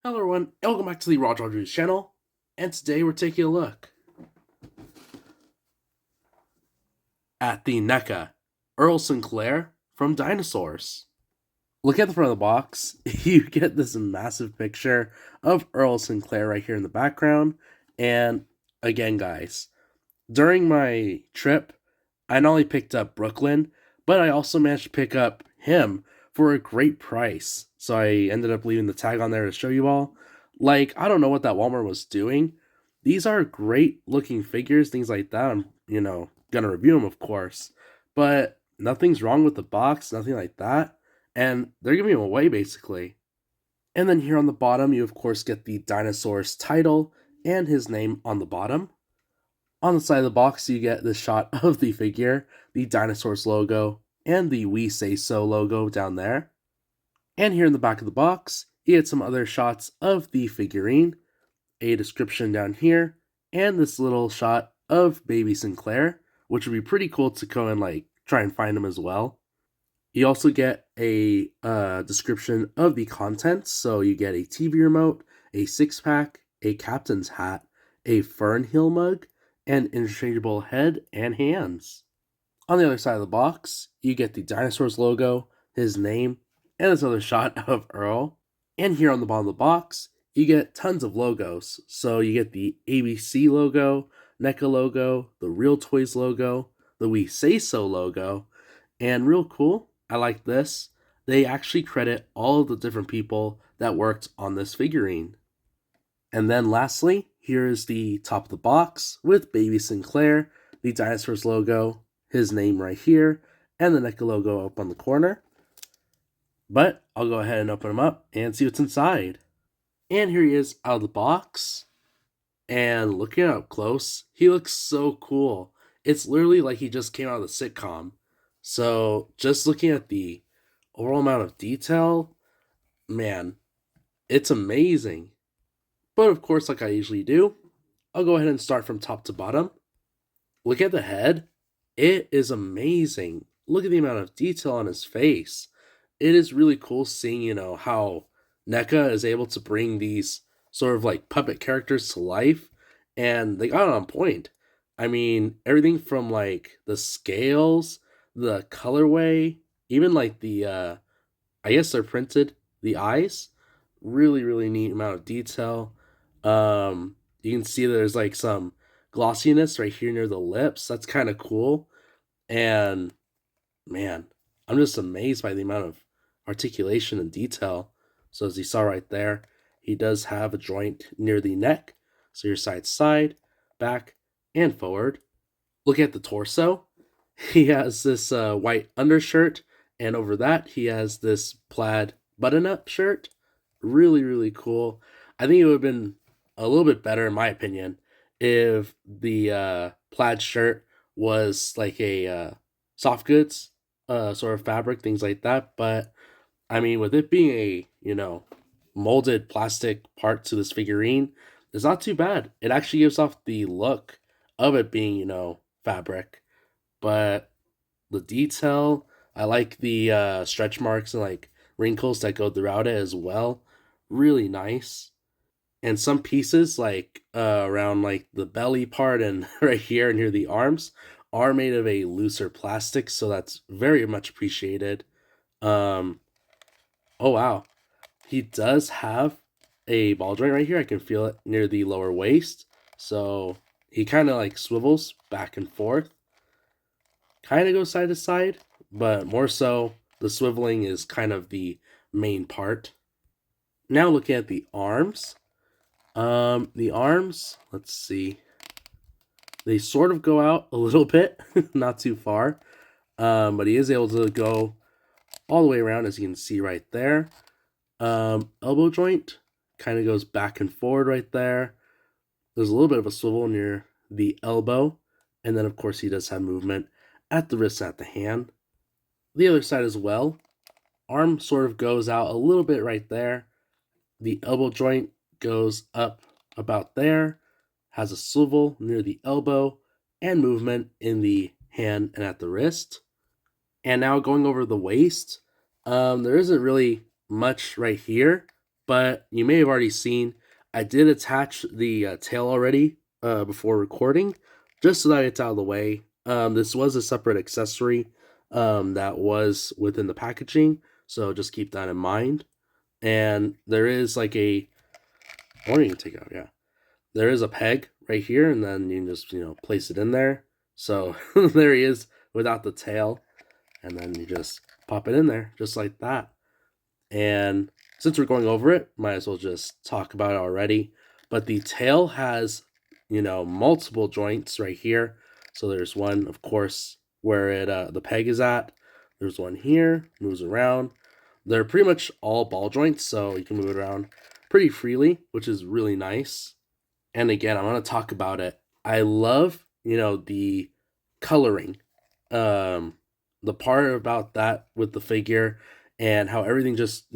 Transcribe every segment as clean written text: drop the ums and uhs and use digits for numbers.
Hello everyone, and welcome back to the Raw Reviews channel, and today we're taking a look at the NECA, Earl Sinclair from Dinosaurs. Look at the front of the box, you get this massive picture of Earl Sinclair right here in the background, and again guys, during my trip, I not only picked up Brooklyn, but I also managed to pick up him for a great price. So I ended up leaving the tag on there to show you all. Like, I don't know what that Walmart was doing. These are great looking figures, things like that. I'm, gonna review them, of course. But nothing's wrong with the box, nothing like that. And they're giving them away, basically. And then here on the bottom, you of course get the Dinosaurs title and his name on the bottom. On the side of the box, you get the shot of the figure, the Dinosaurs logo, and the We Say So logo down there. And here in the back of the box, you get some other shots of the figurine, a description down here, and this little shot of baby Sinclair, which would be pretty cool to go and try and find him as well. You also get a description of the contents, so you get a TV remote, a six-pack, a captain's hat, a fern heel mug, and interchangeable head and hands. On the other side of the box, you get the Dinosaurs logo, his name, and this other shot of Earl. And here on the bottom of the box, you get tons of logos. So you get the ABC logo, NECA logo, the Real Toys logo, the We Say So logo, and real cool, I like this, they actually credit all of the different people that worked on this figurine. And then lastly, here is the top of the box with baby Sinclair, the Dinosaurs logo, his name right here, and the NECA logo up on the corner. But I'll go ahead and open him up and see what's inside. And here he is out of the box. And looking up close, he looks so cool. It's literally like he just came out of the sitcom. So just looking at the overall amount of detail, man, it's amazing. But of course, like I usually do, I'll go ahead and start from top to bottom. Look at the head. It is amazing. Look at the amount of detail on his face. It is really cool seeing, how NECA is able to bring these sort of like puppet characters to life, and they got it on point. I mean, everything from like the scales, the colorway, even like the I guess they're printed, the eyes. Really, really neat amount of detail. You can see there's like some glossiness right here near the lips. That's kind of cool. And man, I'm just amazed by the amount of articulation and detail. So as you saw right there, he does have a joint near the neck. So your side to side, back, and forward. Look at the torso. He has this white undershirt, and over that he has this plaid button-up shirt. Really, really cool. I think it would have been a little bit better, in my opinion, if the plaid shirt was like a soft goods sort of fabric, things like that. But I mean, with it being a molded plastic part to this figurine, it's not too bad. It actually gives off the look of it being fabric, but the detail, I like the stretch marks and like wrinkles that go throughout it as well. Really nice. And some pieces like around like the belly part and right here near the arms are made of a looser plastic, so that's very much appreciated. um oh wow, he does have a ball joint right here. I can feel it near the lower waist, so he kind of like swivels back and forth, kind of goes side to side, but more so the swiveling is kind of the main part. Now looking at the arms. The arms, let's see. They sort of go out a little bit, not too far. But he is able to go all the way around, as you can see right there. Elbow joint kind of goes back and forward right there. There's a little bit of a swivel near the elbow. And then, of course, he does have movement at the wrist and at the hand. The other side as well. Arm sort of goes out a little bit right there. The elbow joint goes up about there, has a swivel near the elbow, and movement in the hand and at the wrist. And now going over the waist, there isn't really much right here, But you may have already seen I did attach the tail already before recording, just so that it's out of the way. This was a separate accessory that was within the packaging, so just keep that in mind. And there is like a, or you can take it out, yeah. There is a peg right here, and then you can just, place it in there. So there he is without the tail, and then you just pop it in there, just like that. And since we're going over it, might as well just talk about it already. But the tail has, multiple joints right here. So there's one, of course, where the peg is at. There's one here, moves around. They're pretty much all ball joints, so you can move it around pretty freely, which is really nice. And again, I'm going to talk about it. I love, the coloring. Um, the part about that with the figure and how everything just,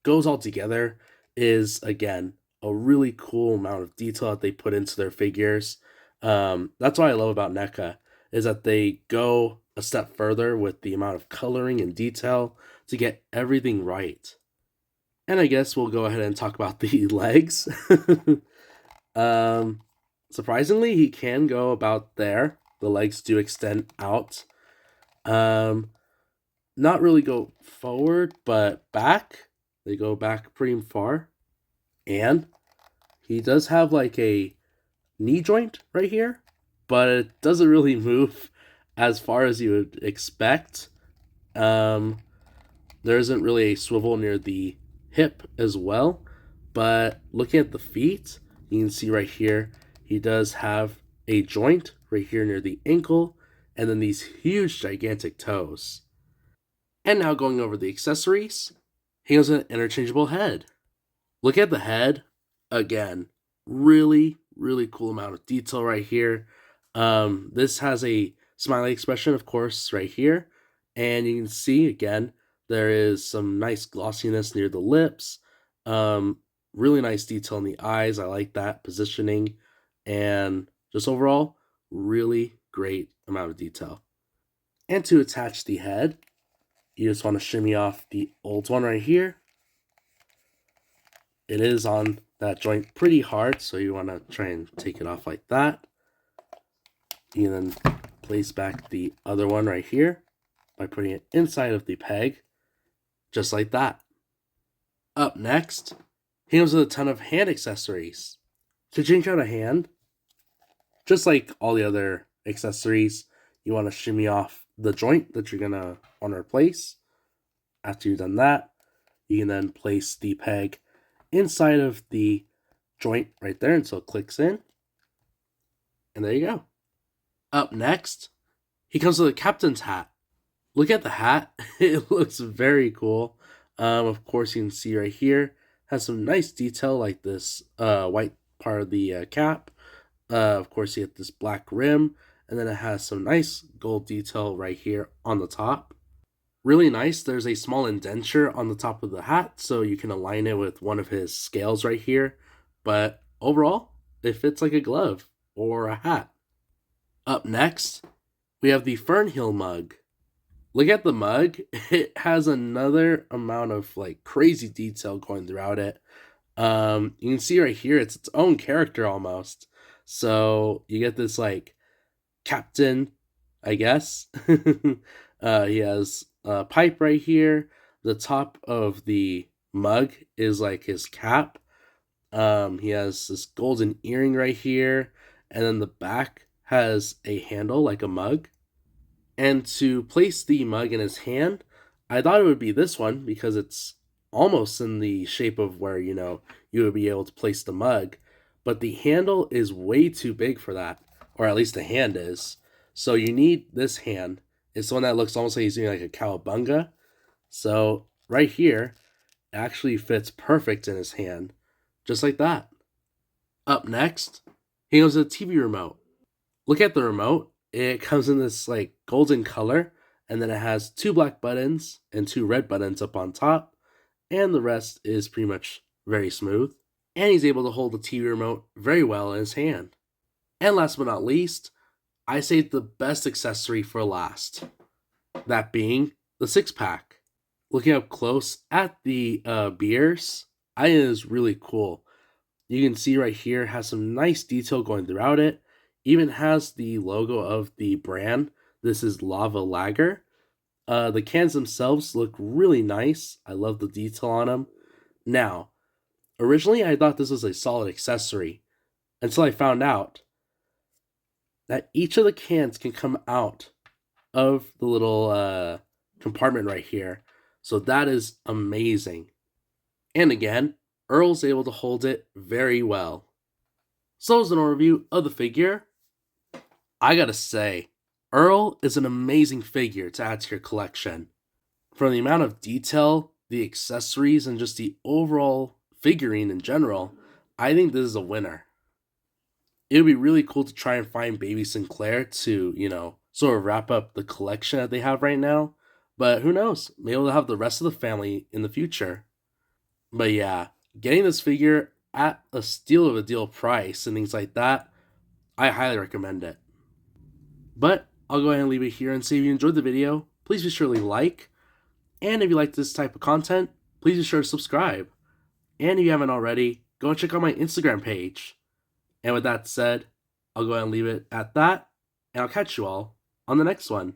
goes all together is, again, a really cool amount of detail that they put into their figures. That's what I love about NECA, is that they go a step further with the amount of coloring and detail to get everything right. And I guess we'll go ahead and talk about the legs. Um, Surprisingly, he can go about there. The legs do extend out. Um, Not really go forward, but back. They go back pretty far. And he does have like a knee joint right here, but it doesn't really move as far as you would expect. Um, there isn't really a swivel near the hip as well, but looking at the feet, you can see right here, he does have a joint right here near the ankle, and then these huge, gigantic toes. And now going over the accessories, he has an interchangeable head. Look at the head. Again, really, really cool amount of detail right here. This has a smiley expression, of course, right here. And you can see, again, there is some nice glossiness near the lips. Really nice detail in the eyes. I like that positioning. And just overall, really great amount of detail. And to attach the head, you just want to shimmy off the old one right here. It is on that joint pretty hard, so you want to try and take it off like that. You then place back the other one right here by putting it inside of the peg, just like that. Up next, he comes with a ton of hand accessories. To change out a hand, just like all the other accessories, you want to shimmy off the joint that you're going to want to replace. After you've done that, you can then place the peg inside of the joint right there until it clicks in. And there you go. Up next, he comes with a captain's hat. Look at the hat. It looks very cool. Of course, you can see right here, has some nice detail like this white part of the cap. Of course, you get this black rim, and then it has some nice gold detail right here on the top. Really nice. There's a small indenture on the top of the hat, so you can align it with one of his scales right here. But overall, it fits like a glove or a hat. Up next, we have the Fernhill mug. Look at the mug. It has another amount of like crazy detail going throughout it. You can see right here, it's its own character almost. So you get this like captain, I guess. He has a pipe right here. The top of the mug is like his cap. He has this golden earring right here, and then the back has a handle like a mug. And to place the mug in his hand, I thought it would be this one because it's almost in the shape of where, you would be able to place the mug. But the handle is way too big for that, or at least the hand is. So you need this hand. It's the one that looks almost like he's doing like a cowabunga. So right here, it actually fits perfect in his hand, just like that. Up next, he goes to the TV remote. Look at the remote. It comes in this like golden color, and then it has 2 black buttons and 2 red buttons up on top, and the rest is pretty much very smooth. And he's able to hold the TV remote very well in his hand. And last but not least, I saved the best accessory for last, that being the 6-pack. Looking up close at the beers, I think it is really cool. You can see right here, has some nice detail going throughout it. Even has the logo of the brand. This is Lava Lager. The cans themselves look really nice. I love the detail on them. Now, originally I thought this was a solid accessory until I found out that each of the cans can come out of the little compartment right here. So that is amazing. And again, Earl's able to hold it very well. So as an overview of the figure, I gotta say, Earl is an amazing figure to add to your collection. For the amount of detail, the accessories, and just the overall figurine in general, I think this is a winner. It would be really cool to try and find baby Sinclair to, sort of wrap up the collection that they have right now. But who knows? Maybe they'll have the rest of the family in the future. But yeah, getting this figure at a steal of a deal price and things like that, I highly recommend it. But I'll go ahead and leave it here and say if you enjoyed the video, please be sure to like. And if you like this type of content, please be sure to subscribe. And if you haven't already, go and check out my Instagram page. And with that said, I'll go ahead and leave it at that, and I'll catch you all on the next one.